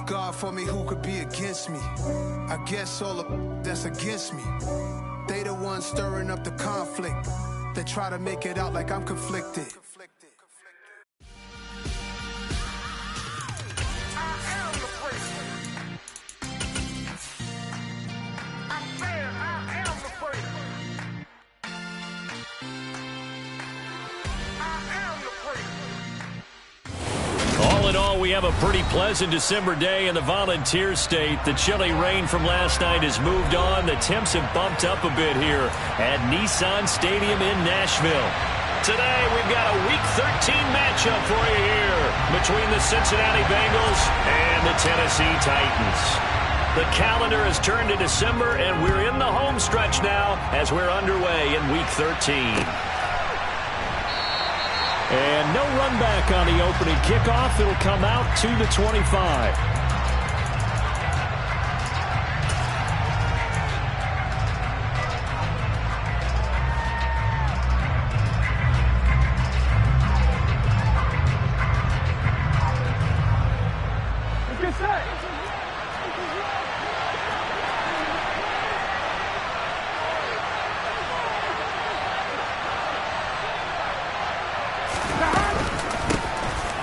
if God for me, who could be against me? I guess all the that's against me. They the ones stirring up the conflict. They try to make it out like I'm conflicted. All in all, we have a pretty pleasant December day in the Volunteer State. The chilly rain from last night has moved on. The temps have bumped up a bit here at Nissan Stadium in Nashville. Today, we've got a Week 13 matchup for you here between the Cincinnati Bengals and the Tennessee Titans. The calendar has turned to December, and we're in the home stretch now as we're underway in Week 13. And no run back on the opening kickoff. It'll come out to the 25.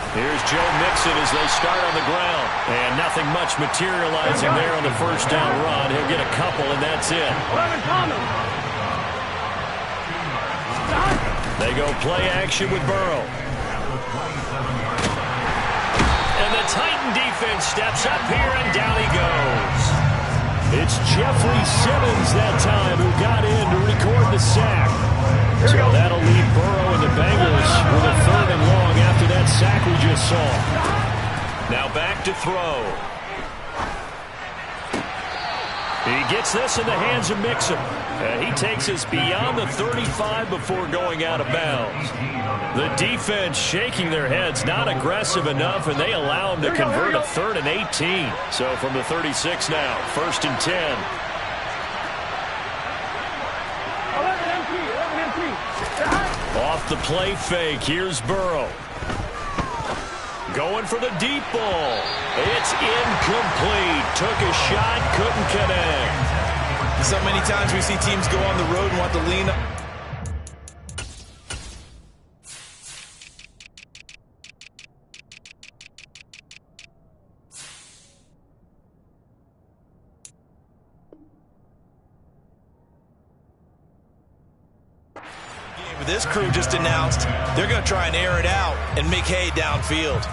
Here's Joe Mixon as they start on the ground. And nothing much materializing there on the first down run. He'll get a couple, and that's it. They go play action with Burrow. And the Titan defense steps up here, and down he goes. It's Jeffrey Simmons that time who got in to record the sack. So that'll leave Burrow and the Bengals with a 3rd and long after that sack we just saw. Now back to throw. He gets this in the hands of Mixon. And he takes us beyond the 35 before going out of bounds. The defense shaking their heads, not aggressive enough, and they allow him to convert a 3rd and 18. So from the 36 now, 1st and 10. Off the play fake, here's Burrow. Going for the deep ball. It's incomplete. Took a shot, couldn't connect. So many times we see teams go on the road and want to lean up. This crew just announced they're going to try and air it out and make hay downfield.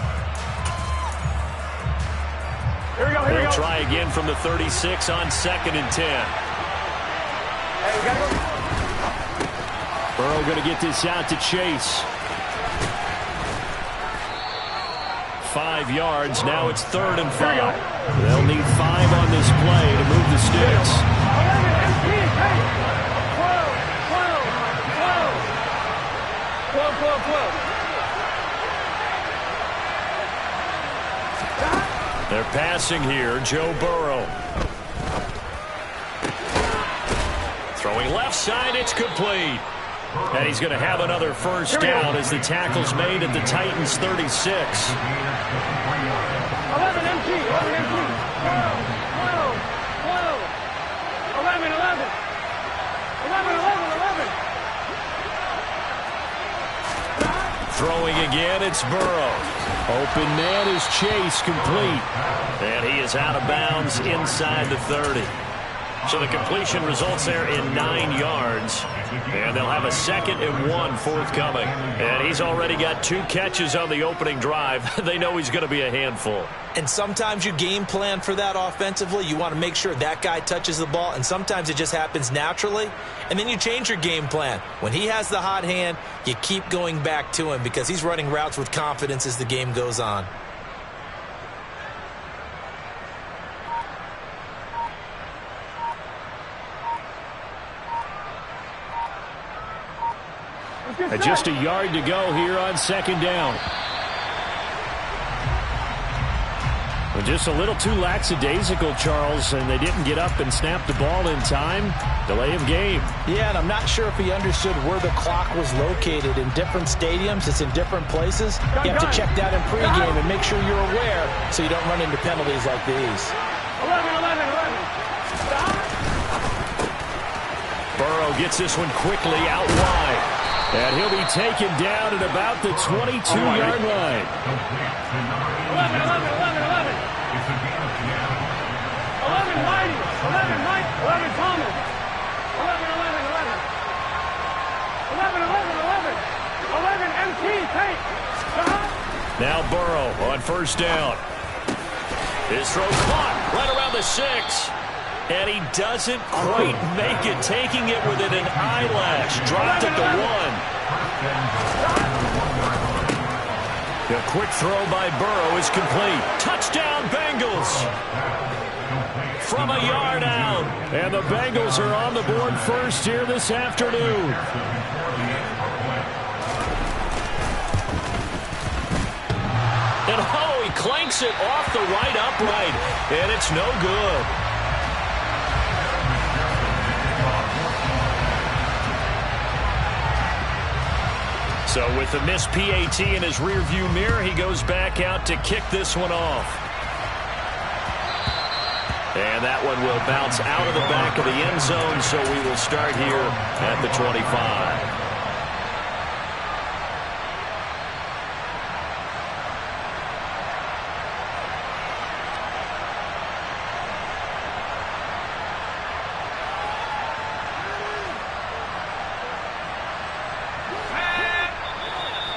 They'll try again from the 36 on 2nd and 10. Hey, we gotta go. Burrow going to get this out to Chase. 5 yards. Now it's 3rd and 5. They'll need 5 on this play to move the sticks. They're passing here. Joe Burrow. Throwing left side. It's complete. And he's going to have another first down as the tackle's made at the Titans' 36. 11 MT. 11 MT. 12. 11. 11. 11. Throwing again, it's Burrow. Open man is Chase, complete. And he is out of bounds inside the 30. So the completion results there in 9 yards. And they'll have a 2nd and 1 forthcoming. And he's already got 2 catches on the opening drive. They know he's going to be a handful. And sometimes you game plan for that offensively. You want to make sure that guy touches the ball. And sometimes it just happens naturally. And then you change your game plan. When he has the hot hand, you keep going back to him because he's running routes with confidence as the game goes on. Just a yard to go here on 2nd down. Well, just a little too lackadaisical, Charles, and they didn't get up and snap the ball in time. Delay of game. Yeah, and I'm not sure if he understood where the clock was located. In different stadiums, it's in different places. You have to check that in pregame and make sure you're aware so you don't run into penalties like these. 11. Stop. Burrow gets this one quickly out wide. And he'll be taken down at about the 22-yard line. 11. 11 Mighty. 11 Mike. 11 Thomas. 11. 11 MT. Take. Stop. Now Burrow on first down. His throw caught right around the 6. And he doesn't quite make it, taking it within an eyelash. Dropped at the 1. The quick throw by Burrow is complete. Touchdown, Bengals! From a yard out. And the Bengals are on the board first here this afternoon. And oh, he clanks it off the right upright. And it's no good. So with the missed PAT in his rearview mirror, he goes back out to kick this one off. And that one will bounce out of the back of the end zone, so we will start here at the 25.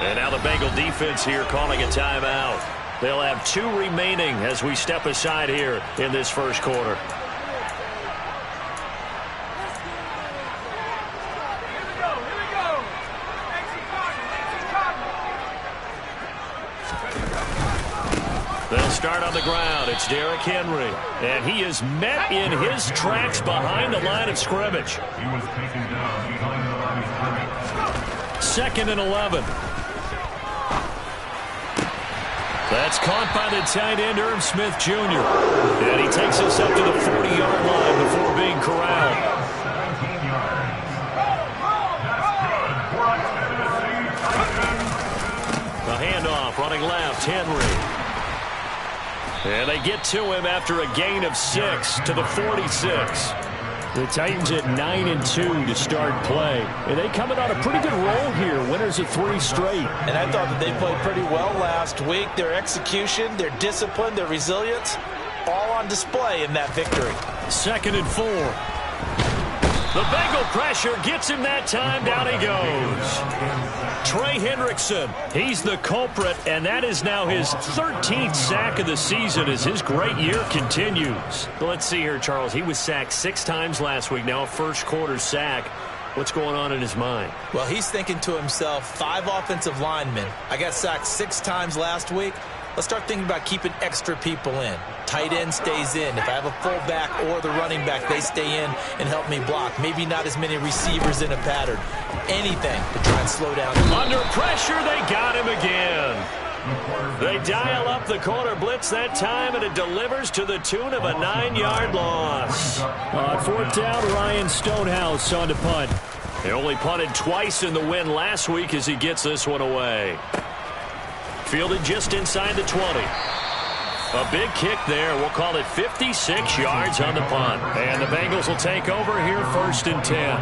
And now the Bengal defense here calling a timeout. They'll have 2 remaining as we step aside here in this first quarter. They'll start on the ground. It's Derrick Henry. And he is met in his tracks behind the line of scrimmage. He was taken down behind the line of scrimmage. 2nd and 11. That's caught by the tight end, Irv Smith Jr. And he takes us up to the 40-yard line before being corralled. 17 yards. That's good for a Tennessee Titan. The handoff running left, Henry. And they get to him after a gain of 6 to the 46. The Titans at 9-2 to start play. And they coming on a pretty good roll here. Winners of 3 straight. And I thought that they played pretty well last week. Their execution, their discipline, their resilience, all on display in that victory. 2nd and 4. The Bengal pressure gets him that time. Down he goes. Trey Hendrickson, he's the culprit, and that is now his 13th sack of the season as his great year continues. Let's see here, Charles. He was sacked 6 times last week. Now a first quarter sack. What's going on in his mind? Well, he's thinking to himself, 5 offensive linemen. I got sacked 6 times last week. Let's start thinking about keeping extra people in. Tight end stays in. If I have a fullback or the running back, they stay in and help me block. Maybe not as many receivers in a pattern. Anything to try and slow down. Under pressure, they got him again. They dial up the corner blitz that time, and it delivers to the tune of a 9-yard loss. On 4th down, Ryan Stonehouse on to punt. They only punted twice in the win last week as he gets this one away. Fielded just inside the 20. A big kick there. We'll call it 56 yards on the punt. And the Bengals will take over here 1st and 10.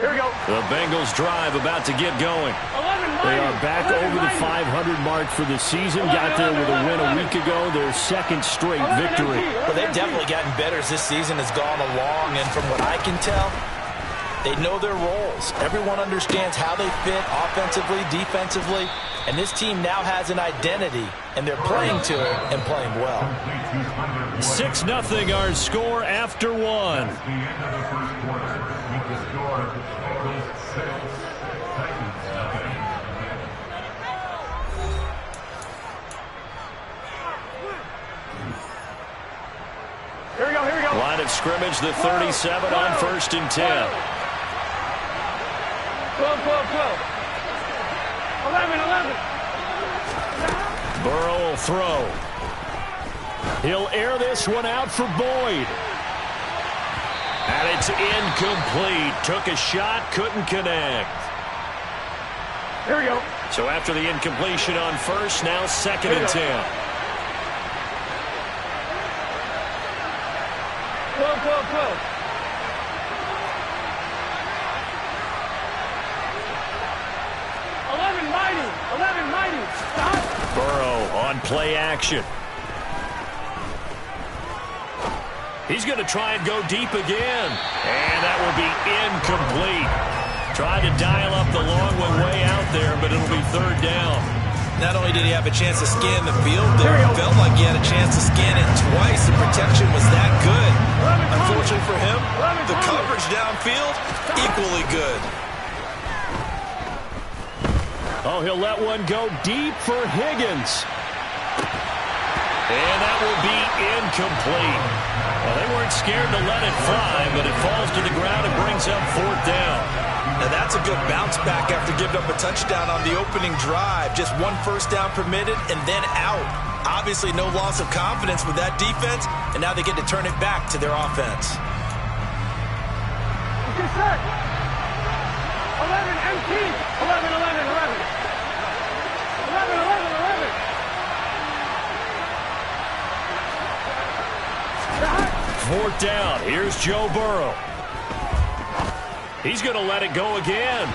Here we go. The Bengals drive about to get going. 11 They are back over the 500 mark for the season. Got there with a win a week ago. Their 2nd straight victory. Well, they've definitely gotten better as this season has gone along. And from what I can tell, they know their roles. Everyone understands how they fit offensively, defensively. And this team now has an identity, and they're playing to it and playing well. 6-0 our score after 1. The end of the first quarter with the score Bengals 6, Titans nothing. Here we go. Line of scrimmage, the 37 on 1st and 10. 12. 11. Burrow will throw. He'll air this one out for Boyd. And it's incomplete. Took a shot, couldn't connect. Here we go. So after the incompletion on first, now 2nd and 10. Close. 11 mighty. Stop. Burrow on play action. He's going to try and go deep again. And that will be incomplete. Tried to dial up the long one way out there, but it'll be 3rd down. Not only did he have a chance to scan the field there, it felt like he had a chance to scan it twice. The protection was that good. Unfortunately for him, the coverage downfield, equally good. Oh, he'll let one go deep for Higgins. And that will be incomplete. Well, they weren't scared to let it fly, but it falls to the ground and brings up 4th down. Now that's a good bounce back after giving up a touchdown on the opening drive. Just 1 first down permitted and then out. Obviously no loss of confidence with that defense, and now they get to turn it back to their offense. Okay, set. 11 MT. 11. 4th down. Here's Joe Burrow. He's going to let it go again.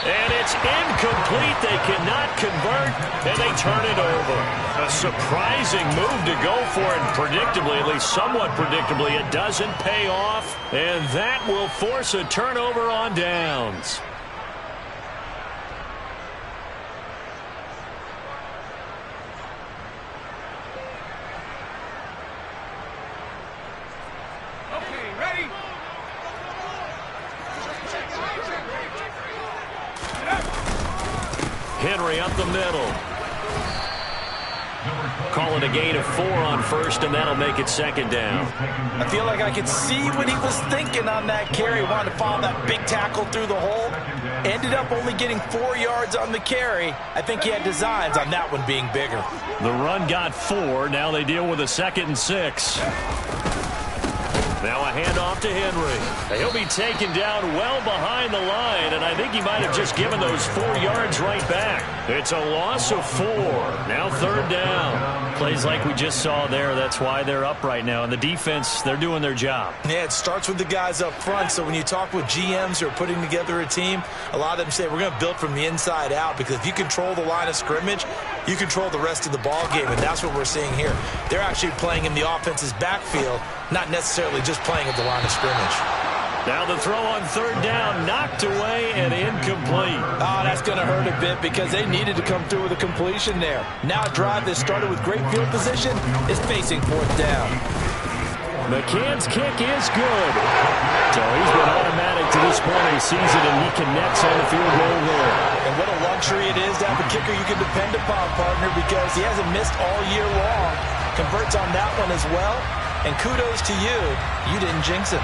And it's incomplete. They cannot convert, and they turn it over. A surprising move to go for it. Predictably, at least somewhat predictably, it doesn't pay off. And that will force a turnover on downs. Henry up the middle. Call it a gain of 4 on first, and that'll make it 2nd down. I feel like I could see what he was thinking on that carry. Wanted to follow that big tackle through the hole. Ended up only getting 4 yards on the carry. I think he had designs on that one being bigger. The run got 4. Now they deal with a 2nd and 6. Now a handoff to Henry. He'll be taken down well behind the line, and I think he might have just given those 4 yards right back. It's a loss of 4. Now 3rd down. Plays like we just saw there. That's why they're up right now. And the defense, they're doing their job. Yeah, it starts with the guys up front. So when you talk with GMs who are putting together a team, a lot of them say we're going to build from the inside out, because if you control the line of scrimmage, you control the rest of the ball game, and that's what we're seeing here. They're actually playing in the offense's backfield, not necessarily just playing at the line of scrimmage. Now the throw on 3rd down, knocked away and incomplete. Oh, that's going to hurt a bit because they needed to come through with a completion there. Now a drive that started with great field position is facing 4th down. McCann's kick is good. So he's been automatic to this point of the season, and he connects on the field goal there. And what a luxury it is to have a kicker you can depend upon, partner, because he hasn't missed all year long. Converts on that one as well. And kudos to you. You didn't jinx him.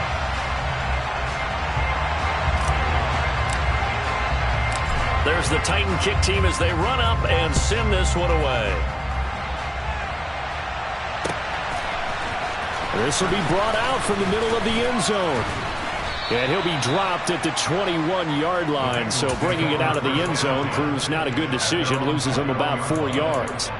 There's the Titan kick team as they run up and send this one away. This will be brought out from the middle of the end zone. And he'll be dropped at the 21-yard line. So bringing it out of the end zone proves not a good decision. Loses him about 4 yards.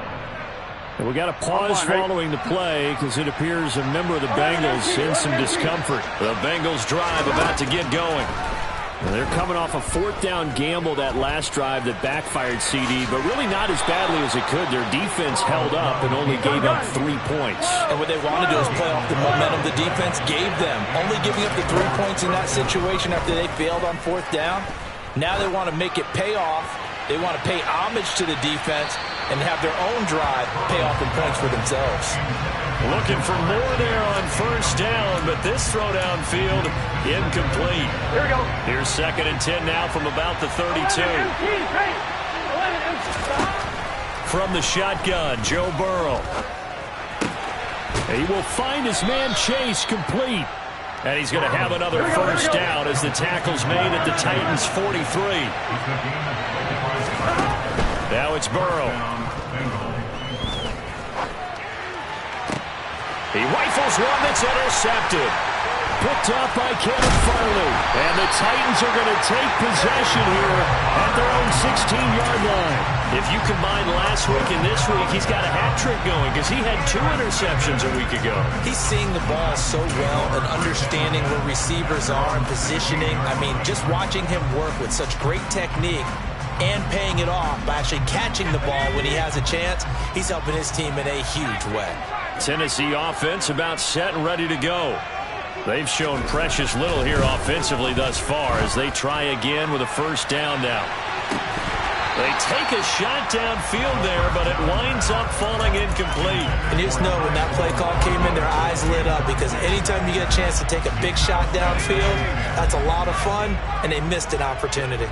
And we got to pause following the play because it appears a member of the Bengals in some discomfort. The Bengals drive about to get going. And they're coming off a 4th down gamble that last drive that backfired CD, but really not as badly as it could. Their defense held up and only gave up 3 points. And what they want to do is play off the momentum the defense gave them. Only giving up the 3 points in that situation after they failed on 4th down. Now they want to make it pay off. They want to pay homage to the defense and have their own drive pay off in points for themselves. Looking for more there on 1st down, but this throw downfield incomplete. Here we go. Here's 2nd and 10 now from about the 32. From the shotgun, Joe Burrow. He will find his man Chase complete. And he's going to have another 1st down as the tackle's made at the Titans' 43. Now it's Burrow. He rifles one that's intercepted. Picked off by Kevin Farley. And the Titans are going to take possession here at their own 16-yard line. If you combine last week and this week, he's got a hat trick going because he had 2 interceptions a week ago. He's seeing the ball so well and understanding where receivers are and positioning. I mean, just watching him work with such great technique and paying it off by actually catching the ball when he has a chance, he's helping his team in a huge way. Tennessee offense about set and ready to go. They've shown precious little here offensively thus far as they try again with a first down now. They take a shot downfield there, but it winds up falling incomplete. And you just know when that play call came in, their eyes lit up because anytime you get a chance to take a big shot downfield, that's a lot of fun, and they missed an opportunity.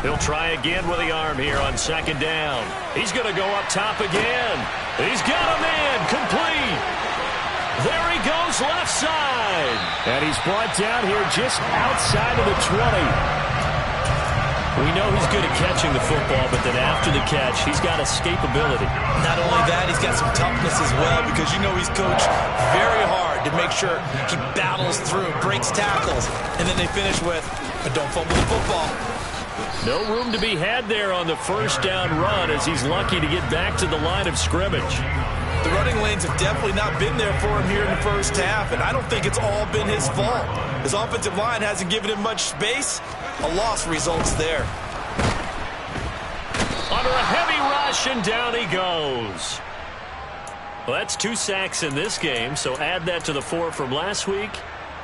He'll try again with the arm here on second down. He's going to go up top again. He's got a man complete. There he goes left side. And he's brought down here just outside of the 20. We know he's good at catching the football, but then after the catch, he's got escapability. Not only that, he's got some toughness as well because you know he's coached very hard to make sure he battles through, breaks tackles, and then they finish with, but don't fumble the football. No room to be had there on the first down run as he's lucky to get back to the line of scrimmage. The running lanes have definitely not been there for him here in the first half, and I don't think it's all been his fault. His offensive line hasn't given him much space. A loss results there. Under a heavy rush, and down he goes. Well, that's 2 sacks in this game, so add that to the 4 from last week.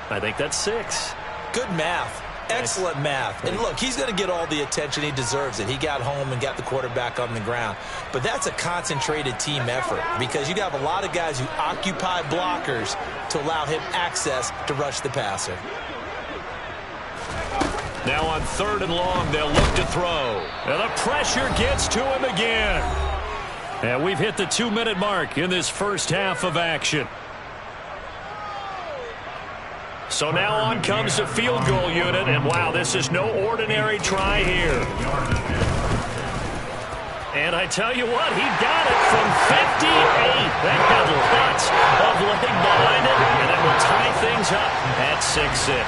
I think that's 6. Good math. Excellent math. And look, he's going to get all the attention he deserves. He got home and got the quarterback on the ground. But that's a concentrated team effort because you have a lot of guys who occupy blockers to allow him access to rush the passer. Now on 3rd and long, they'll look to throw. And the pressure gets to him again. And we've hit the 2-minute mark in this first half of action. So now on comes the field goal unit, and wow, this is no ordinary try here. And I tell you what, he got it from 58. That got lots of leg behind it, and it will tie things up at 6-6.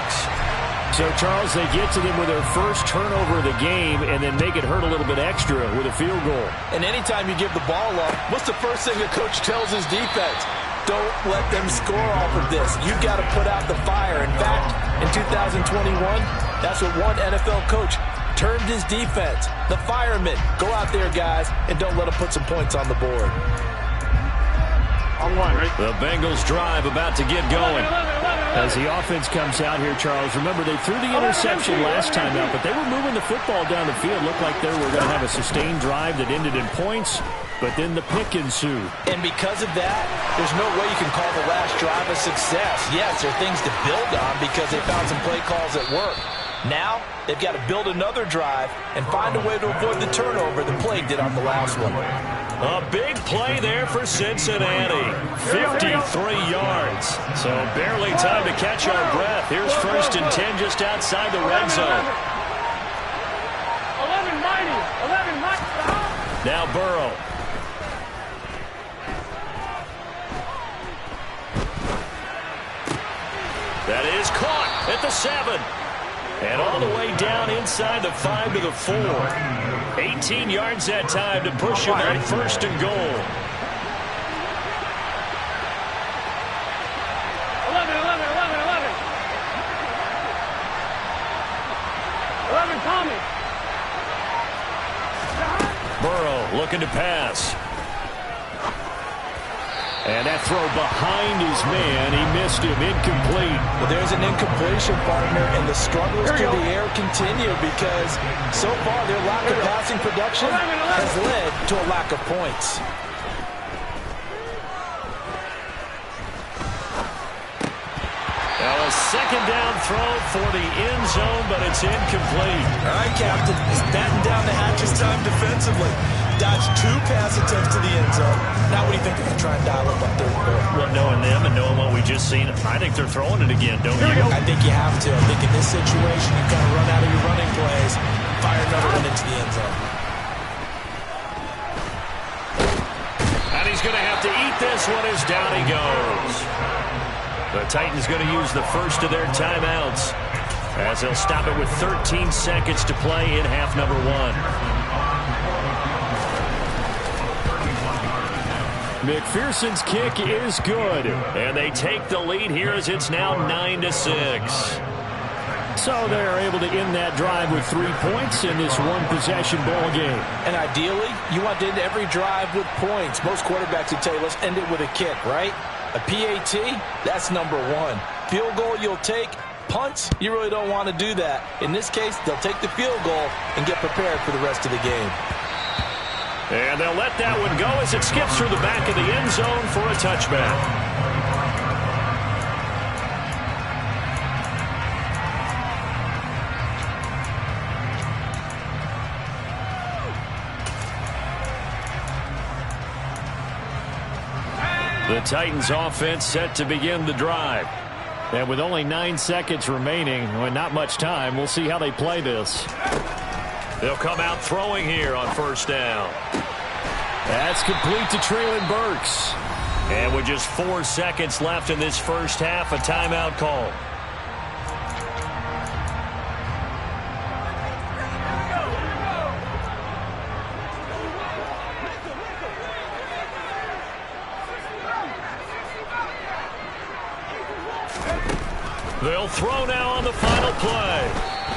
So, Charles, they get to them with their first turnover of the game and then make it hurt a little bit extra with a field goal. And anytime you give the ball up, what's the first thing the coach tells his defense? Don't let them score off of this. You've got to put out the fire. In fact, in 2021, that's what one NFL coach termed his defense. The firemen. Go out there, guys, and don't let them put some points on the board. The Bengals drive about to get going. As the offense comes out here, Charles, remember they threw the interception last time out, but they were moving the football down the field. Looked like they were going to have a sustained drive that ended in points, but then the pick ensued. And because of that, there's no way you can call the last drive a success. Yes, there are things to build on because they found some play calls that work. Now, they've got to build another drive and find a way to avoid the turnover the plague did on the last one. A big play there for Cincinnati. 53 yards. So barely time to catch our breath. Here's 1st and 10 just outside the red zone. 11 mighty. Now Burrow. That is caught at the 7. And all the way down inside the 5 to the 4. 18 yards that time to push him at 1st and goal. 11, Tommy. Burrow looking to pass. And that throw behind his man, he missed him, incomplete. Well, there's an incompletion, partner, and the struggles through the air continue because so far their lack of passing production has led to a lack of points. Now a 2nd down throw for the end zone, but it's incomplete. All right, Captain, he's batting down the hatches time defensively. Dodged 2 pass attempts to the end zone. Now what do you think they're going to try and dial up on 3rd and 4? Well, knowing them and knowing what we just seen, I think they're throwing it again, don't you? I think you have to. I think in this situation, you kind of run out of your running plays, fire another one into the end zone. going to have to eat this one as down he goes. The Titans going to use the first of their timeouts as they'll stop it with 13 seconds to play in half number one. McPherson's kick is good, and they take the lead here as it's now 9-6. So they're able to end that drive with 3 points in this one-possession ball game. And ideally, you want to end every drive with points. Most quarterbacks would tell you, let's end it with a kick, right? A PAT, that's number one. Field goal you'll take. Punts, you really don't want to do that. In this case, they'll take the field goal and get prepared for the rest of the game. And they'll let that one go as it skips through the back of the end zone for a touchback. The Titans offense set to begin the drive. And with only 9 seconds remaining, and not much time, we'll see how they play this. They'll come out throwing here on first down. That's complete to Treylon Burks. And with just 4 seconds left in this first half, a timeout call. They'll throw now on the final play.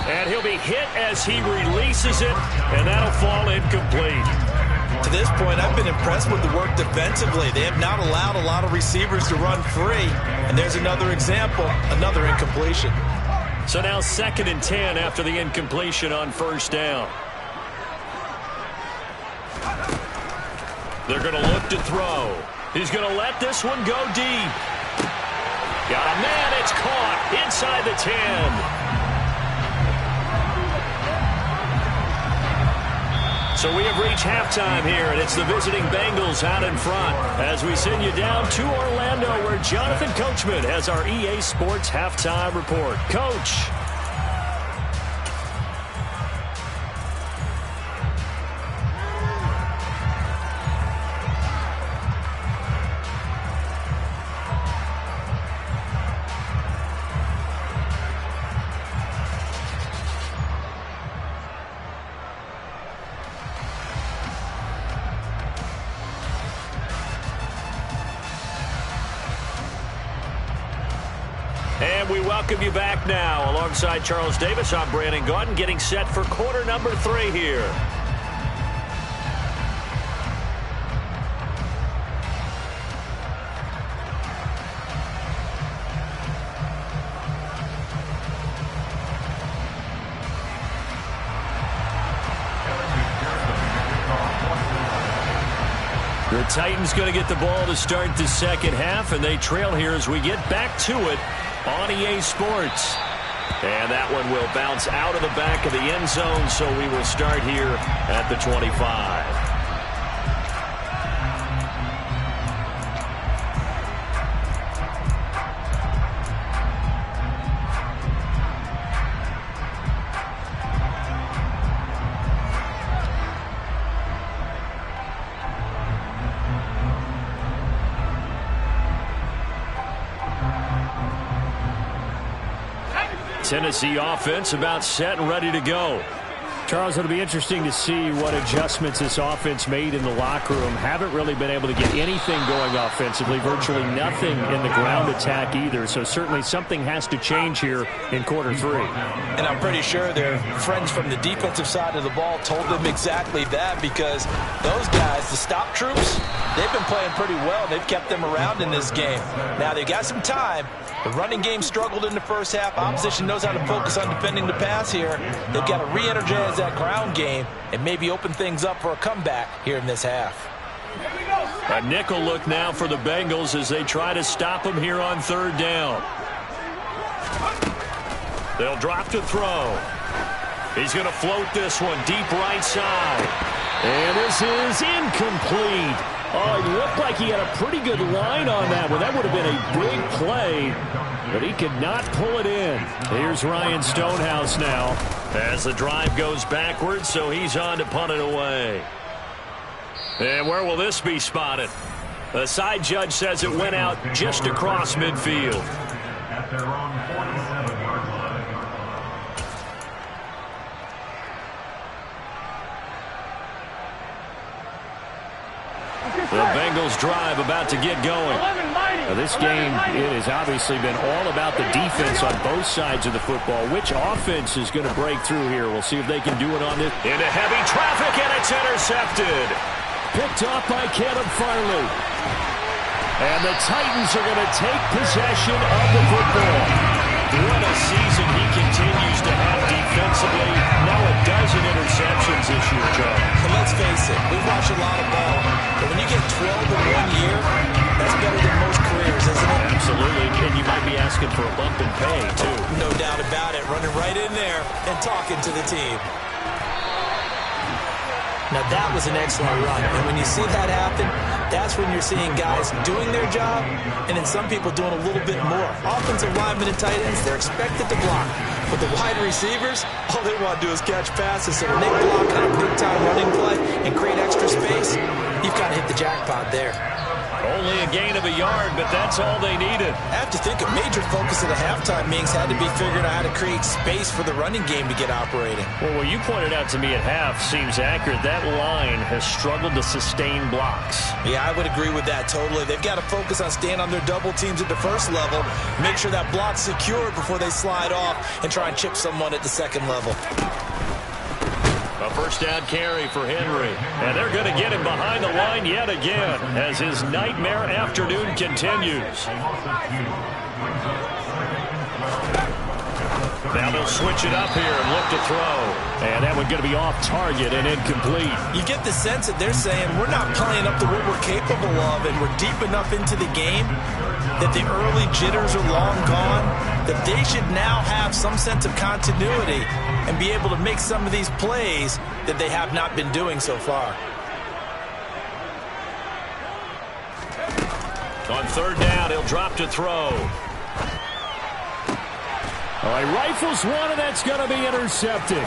And he'll be hit as he releases it, and that'll fall incomplete. To this point, I've been impressed with the work defensively. They have not allowed a lot of receivers to run free. And there's another example, another incompletion. So now 2nd and 10 after the incompletion on first down. They're going to look to throw. He's going to let this one go deep. Got a man, it's caught inside the 10. So we have reached halftime here, and it's the visiting Bengals out in front as we send you down to Orlando, where Jonathan Coachman has our EA Sports halftime report. Coach. And we welcome you back now. Alongside Charles Davis, I'm Brandon Gaudin, getting set for quarter number 3 here. The Titans going to get the ball to start the second half, and they trail here as we get back to it on EA Sports. And that one will bounce out of the back of the end zone, so we will start here at the 25. Tennessee offense about set and ready to go. Charles, it'll be interesting to see what adjustments this offense made in the locker room. Haven't really been able to get anything going offensively, virtually nothing in the ground attack either. So certainly something has to change here in quarter 3. And I'm pretty sure their friends from the defensive side of the ball told them exactly that, because those guys, the stop troops, they've been playing pretty well. They've kept them around in this game. Now they've got some time. The running game struggled in the first half. Opposition knows how to focus on defending the pass here. They've got to re-energize that ground game and maybe open things up for a comeback here in this half. A nickel look now for the Bengals as they try to stop them here on third down. They'll drop to throw. He's going to float this one deep right side. And this is incomplete. Oh, it looked like he had a pretty good line on that one. That would have been a big play, but he could not pull it in. Here's Ryan Stonehouse now as the drive goes backwards, so he's on to punt it away. And where will this be spotted? The side judge says it went out just across midfield. At their own 47-yard line. The Bengals drive about to get going. Now this game, it has obviously been all about the defense on both sides of the football. Which offense is going to break through here? We'll see if they can do it on this. Into heavy traffic, and it's intercepted. Picked off by Caleb Farley. And the Titans are going to take possession of the football. What a season he continues to have defensively. Now a dozen interceptions this year, Charles. And let's face it, we've watched a lot of ball. But when you get 12 in 1 year, that's better than most careers, isn't it? Absolutely, and you might be asking for a bump in pay, too. No doubt about it, running right in there and talking to the team. Now that was an excellent run, and when you see that happen, that's when you're seeing guys doing their job, and then some people doing a little bit more. Offensive linemen and tight ends, they're expected to block. But the wide receivers, all they want to do is catch passes. So when they block on a big-time running play and create extra space, you've got to hit the jackpot there. Only a gain of a yard, but that's all they needed. I have to think a major focus of the halftime meetings had to be figuring out how to create space for the running game to get operating. Well, what you pointed out to me at half seems accurate. That line has struggled to sustain blocks. Yeah, I would agree with that totally. They've got to focus on staying on their double teams at the first level, make sure that block's secure before they slide off and try and chip someone at the second level. A first down carry for Henry. And they're going to get him behind the line yet again as his nightmare afternoon continues. Now they'll switch it up here and look to throw. And that one's going to be off target and incomplete. You get the sense that they're saying we're not playing up to what we're capable of, and we're deep enough into the game that the early jitters are long gone, that they should now have some sense of continuity and be able to make some of these plays that they have not been doing so far. On third down, he'll drop to throw. All right, rifles one, and that's going to be intercepted.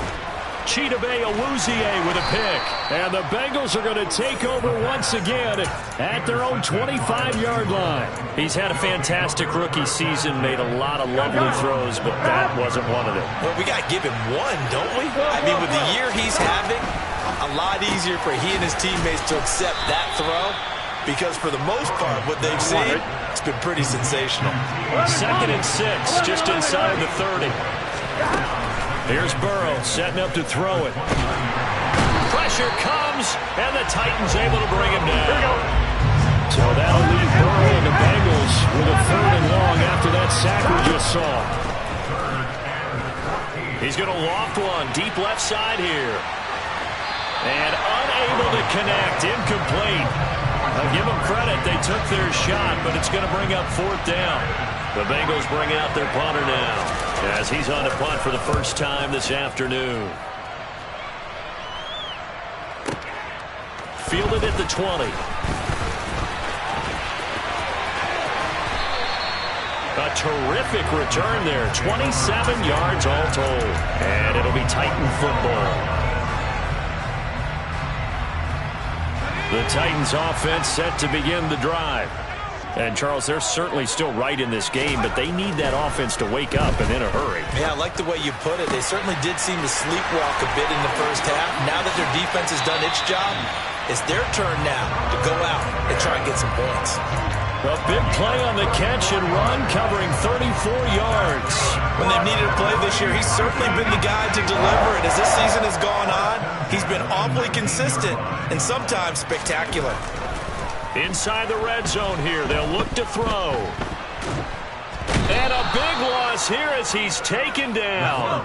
Chidobe Awuzie with a pick. And the Bengals are going to take over once again at their own 25-yard line. He's had a fantastic rookie season, made a lot of lovely throws, but that wasn't one of them. Well, we got to give him one, don't we? I mean, with the year he's having, a lot easier for he and his teammates to accept that throw, because for the most part, what they've seen, it's been pretty sensational. 2nd and 6, just inside the 30. Here's Burrow setting up to throw it. Pressure comes, and the Titans able to bring him down. So that'll leave Burrow and the Bengals with a 3rd and long after that sack we just saw. He's going to loft one deep left side here. And unable to connect, incomplete. I'll give them credit, they took their shot, but it's going to bring up 4th down. The Bengals bring out their punter now as he's on to punt for the first time this afternoon. Fielded at the 20. A terrific return there, 27 yards all told. And it'll be Titan football. The Titans offense set to begin the drive. And, Charles, they're certainly still right in this game, but they need that offense to wake up and in a hurry. Yeah, I like the way you put it. They certainly did seem to sleepwalk a bit in the first half. Now that their defense has done its job, it's their turn now to go out and try and get some points. A big play on the catch and run, covering 34 yards. When they've needed a play this year, he's certainly been the guy to deliver it. As this season has gone on, he's been awfully consistent and sometimes spectacular. Inside the red zone here, they'll look to throw. And a big loss here as he's taken down.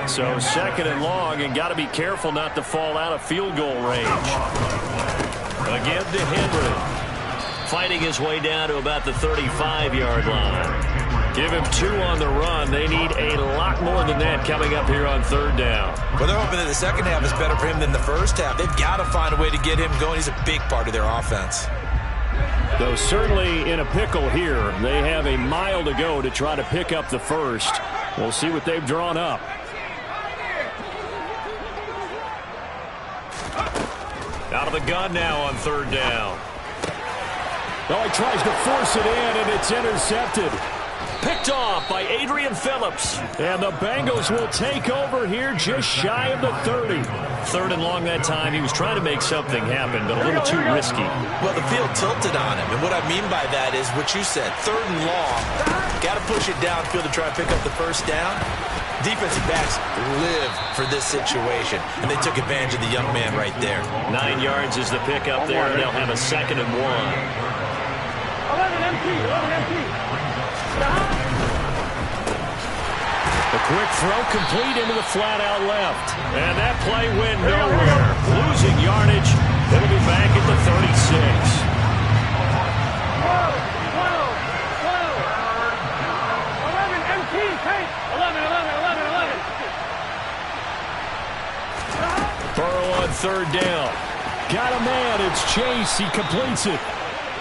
So 2nd and long, and got to be careful not to fall out of field goal range. Again to Henry. Fighting his way down to about the 35-yard line. Give him 2 on the run. They need a lot more than that coming up here on 3rd down. Well, they're hoping that the second half is better for him than the first half. They've got to find a way to get him going. He's a big part of their offense. Though certainly in a pickle here. They have a mile to go to try to pick up the first. We'll see what they've drawn up. Out of the gun now on 3rd down. Oh, he tries to force it in, and it's intercepted. Picked off by Adrian Phillips. And the Bengals will take over here just shy of the 30. 3rd and long that time. He was trying to make something happen, but a little too risky. Well, the field tilted on him, and what I mean by that is what you said, 3rd and long. Got to push it downfield to try and pick up the first down. Defensive backs live for this situation, and they took advantage of the young man right there. 9 yards is the pickup there, and they'll have a 2nd and 1. 11 empty, 11 empty. The quick throw complete into the flat-out left. And that play went nowhere. Losing yardage. It'll be back at the 36. 12, 11 empty, take. 11, 11, 11, 11. Burrow on 3rd down. Got a man. It's Chase. He completes it.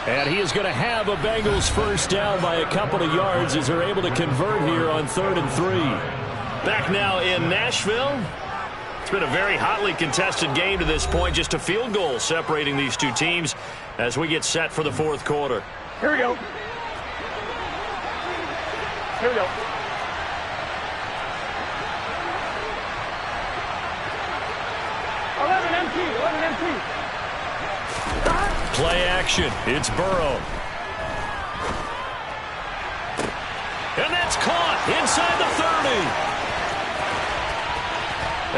And he is going to have a Bengals first down by a couple of yards as they're able to convert here on 3rd and 3. Back now in Nashville. It's been a very hotly contested game to this point. Just a field goal separating these two teams as we get set for the 4th quarter. Here we go. Here we go. Play action. It's Burrow. And that's caught inside the 30.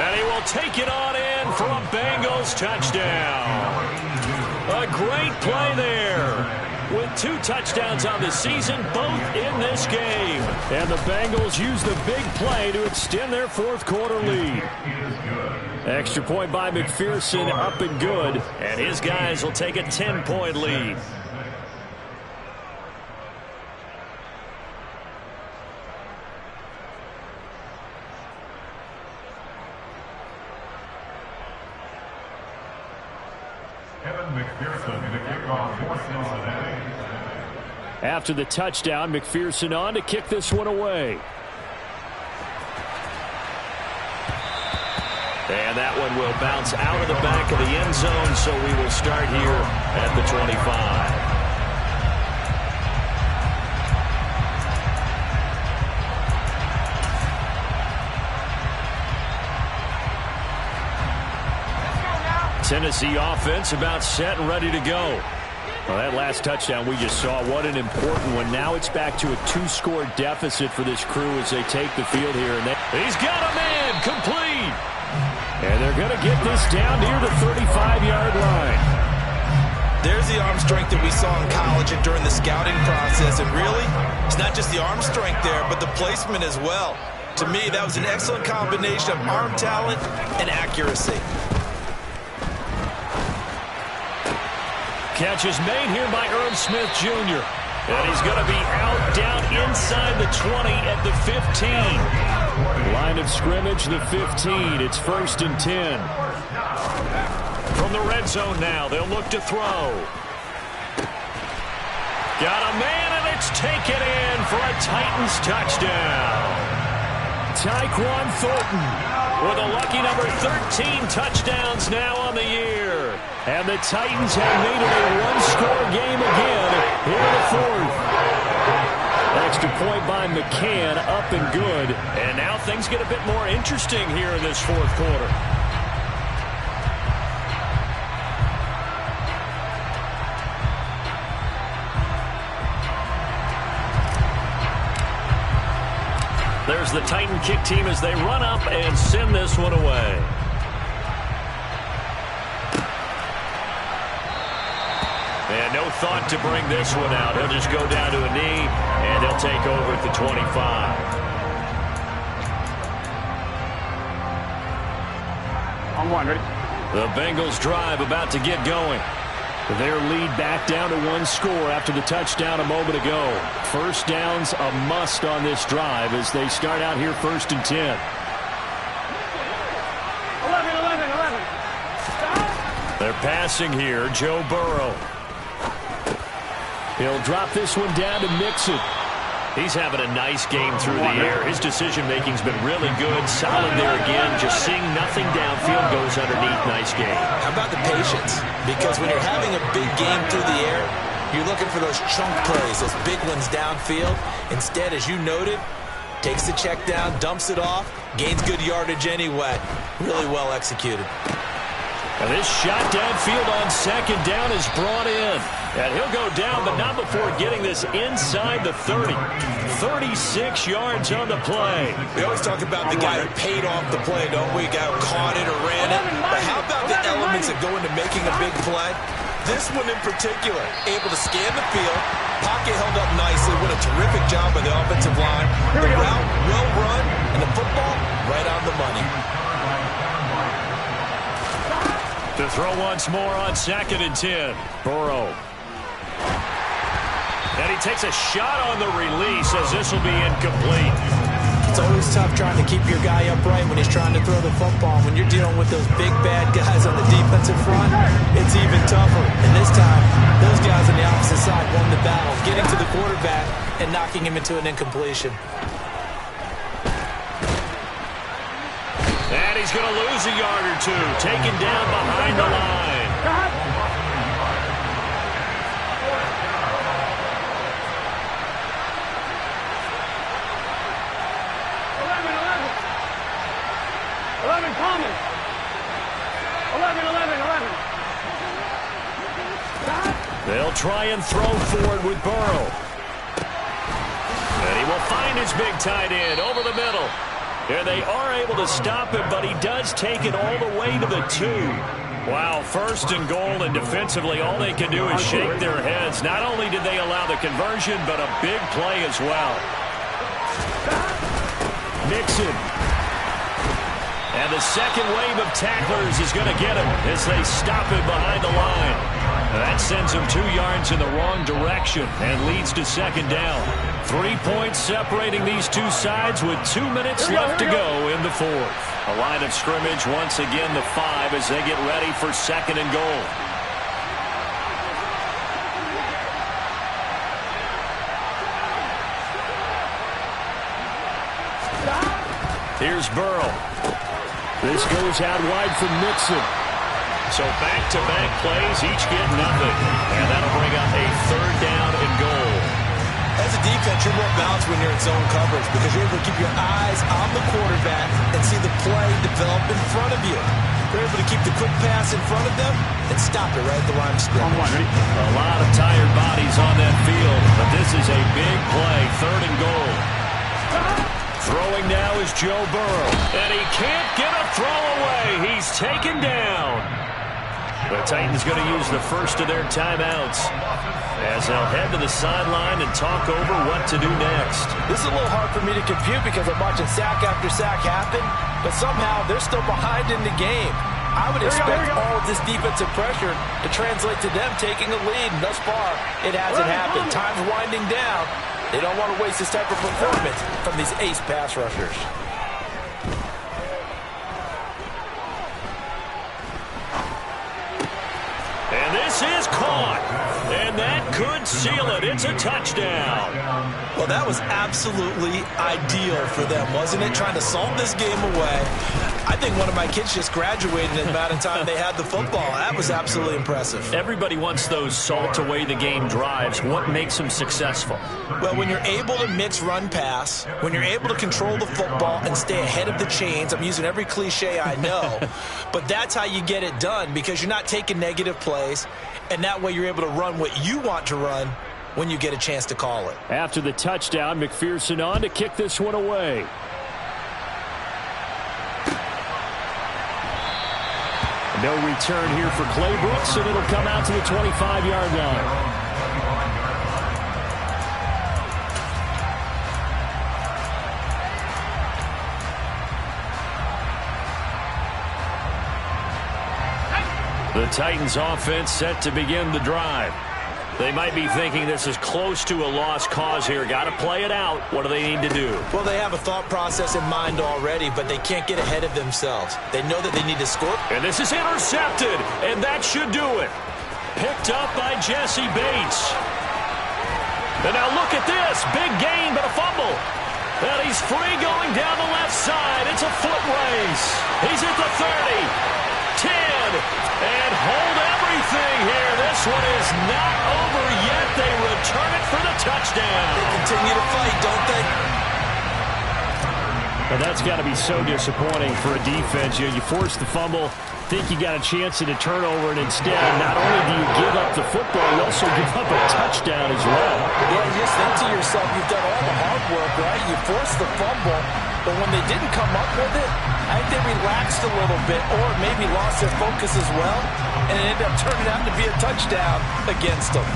And he will take it on in for a Bengals touchdown. A great play there. With 2 touchdowns on the season, both in this game. And the Bengals use the big play to extend their 4th quarter lead. Extra point by McPherson, up and good. And his guys will take a 10-point lead. After the touchdown, McPherson on to kick this one away. And that one will bounce out of the back of the end zone, so we will start here at the 25. Tennessee offense about set and ready to go. Well, that last touchdown we just saw, what an important one. Now it's back to a 2-score deficit for this crew as they take the field here. And he's got a man complete. And they're going to get this down near the 35-yard line. There's the arm strength that we saw in college and during the scouting process. And really, it's not just the arm strength there, but the placement as well. To me, that was an excellent combination of arm talent and accuracy. Catch is made here by Irv Smith Jr. And he's going to be out down inside the 20 at the 15. Line of scrimmage, the 15. It's 1st and 10. From the red zone now, they'll look to throw. Got a man, and it's taken in for a Titans touchdown. Tyquan Thornton with a lucky number 13 touchdowns now on the year. And the Titans have made it a 1-score game again here in the 4th. Extra point by McCann, up and good. And now things get a bit more interesting here in this 4th quarter. There's the Titan kick team as they run up and send this one away. And no thought to bring this one out. He'll just go down to a knee, and he'll take over at the 25. On 1, ready? The Bengals drive about to get going. Their lead back down to 1 score after the touchdown a moment ago. First down's a must on this drive as they start out here 1st and 10. 11, 11, 11. They're passing here. Joe Burrow. He'll drop this one down to Mixon. He's having a nice game through the air. His decision-making's been really good. Solid there again. Just seeing nothing downfield goes underneath. Nice game. How about the patience? Because when you're having a big game through the air, You're looking for those chunk plays, those big ones downfield. Instead, as you noted, takes the check down, dumps it off, gains good yardage anyway. Really well executed. And this shot downfield on second down is brought in. And he'll go down, but not before getting this inside the 30. 36 yards on the play. We always talk about the guy who paid off the play, don't we? The guy who caught it or ran it. But how about the elements that go into making a big play? This one in particular, able to scan the field, pocket held up nicely. What a terrific job by the offensive line. The route well run, and the football right on the money. To throw once more on 2nd and 10. Burrow. And he takes a shot on the release as this will be incomplete. It's always tough trying to keep your guy upright when he's trying to throw the football. When you're dealing with those big bad guys on the defensive front, it's even tougher. And this time, those guys on the opposite side won the battle, getting to the quarterback and knocking him into an incompletion. And he's going to lose a yard or two, taken down behind the line. Common. 11. They'll try and throw forward with Burrow. And he will find his big tight end over the middle. And they are able to stop him, but he does take it all the way to the 2. Wow, 1st and goal, and defensively all they can do is shake their heads. Not only did they allow the conversion, but a big play as well. Mixon. And the second wave of tacklers is going to get him as they stop him behind the line. That sends him 2 yards in the wrong direction and leads to 2nd down. 3 points separating these two sides with 2 minutes left to go in the 4th. A line of scrimmage once again the 5 as they get ready for 2nd and goal. Here's Burrow. This goes out wide from Mixon. So back-to-back plays, each get nothing. And that'll bring up a 3rd down and goal. As a defense, you're more balanced when you're in zone coverage because you're able to keep your eyes on the quarterback and see the play develop in front of you. You're able to keep the quick pass in front of them and stop it right at the line of scrimmage. A lot of tired bodies on that field, but this is a big play, 3rd and goal. Throwing now is Joe Burrow, and he can't get a throw away. He's taken down. The Titans going to use the first of their timeouts as they'll head to the sideline and talk over what to do next. This is a little hard for me to compute because I'm watching sack after sack happen, but somehow they're still behind in the game. I would expect all of this defensive pressure to translate to them taking a lead, and thus far, it hasn't happened. Time's winding down. They don't want to waste this type of performance from these ace pass rushers. And this is caught. And that could seal it. It's a touchdown. Well, that was absolutely ideal for them, wasn't it? Trying to salt this game away. I think one of my kids just graduated in the amount of time they had the football. That was absolutely impressive. Everybody wants those salt away the game drives. What makes them successful? Well, when you're able to mix run-pass, when you're able to control the football and stay ahead of the chains, I'm using every cliche I know, but that's how you get it done because you're not taking negative plays, and that way you're able to run what you want to run when you get a chance to call it. After the touchdown, McPherson on to kick this one away. No return here for Clay Brooks, and it'll come out to the 25-yard line. The Titans offense set to begin the drive. They might be thinking this is close to a lost cause here. Got to play it out. What do they need to do? Well, they have a thought process in mind already, but they can't get ahead of themselves. They know that they need to score. And this is intercepted, and that should do it. Picked up by Jesse Bates. And now look at this. Big gain, but a fumble. And he's free going down the left side. It's a foot race. He's at the 30, 10, and hold everything here. This this one is not over yet. They return it for the touchdown. They continue to fight, don't they? Well, that's got to be so disappointing for a defense. You force the fumble, think you got a chance at a turnover, and instead, not only do you give up the football, you also give up a touchdown as well. Yeah, you just think to yourself, you've done all the hard work, right? You forced the fumble, but when they didn't come up with it, I think they relaxed a little bit or maybe lost their focus as well, and it ended up turning out to be a touchdown against them.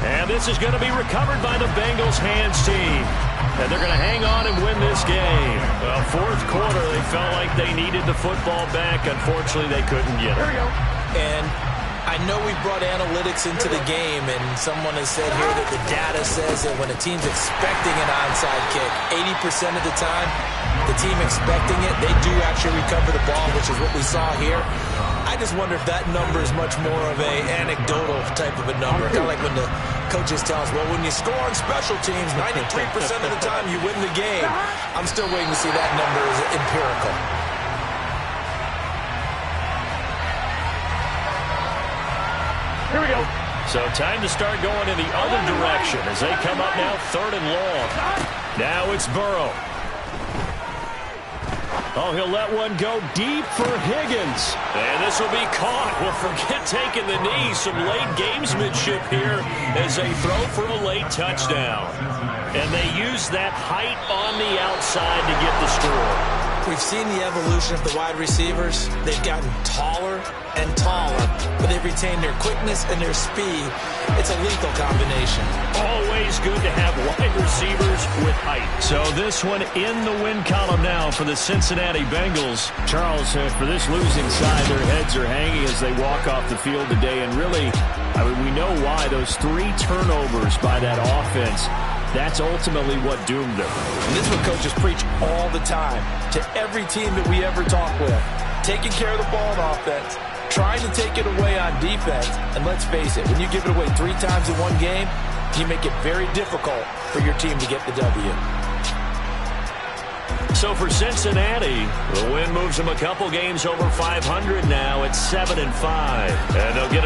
And this is going to be recovered by the Bengals hands team. And they're going to hang on and win this game. Well, fourth quarter, they felt like they needed the football back. Unfortunately, they couldn't get it. Here we go. And I know we brought analytics into the game, and someone has said here that the data says that when a team's expecting an onside kick, 80% of the time, the team expecting it, they do actually recover the ball, which is what we saw here. I just wonder if that number is much more of a anecdotal type of a number. Kind of like when the coaches tell us, well, when you score on special teams, 93% of the time you win the game. I'm still waiting to see that number is empirical. Here we go. So time to start going in the other direction as they come up now 3rd and long. Now it's Burrow. Oh, he'll let one go deep for Higgins. And this will be caught. Well, forget taking the knee. Some late gamesmanship here as they throw for a late touchdown. And they use that height on the outside to get the score. We've seen the evolution of the wide receivers. They've gotten taller and taller, but they've retained their quickness and their speed. It's a lethal combination. Always good to have wide receivers with height. So this one in the win column now for the Cincinnati Bengals. Charles, for this losing side, their heads are hanging as they walk off the field today. And really, I mean, we know why. Those 3 turnovers by that offense, that's ultimately what doomed them. And this is what coaches preach all the time to every team that we ever talk with. Taking care of the ball on offense, trying to take it away on defense. And let's face it, when you give it away 3 times in one game, you make it very difficult for your team to get the W. So for Cincinnati, the win moves them a couple games over 500 now at 7-5. And they'll get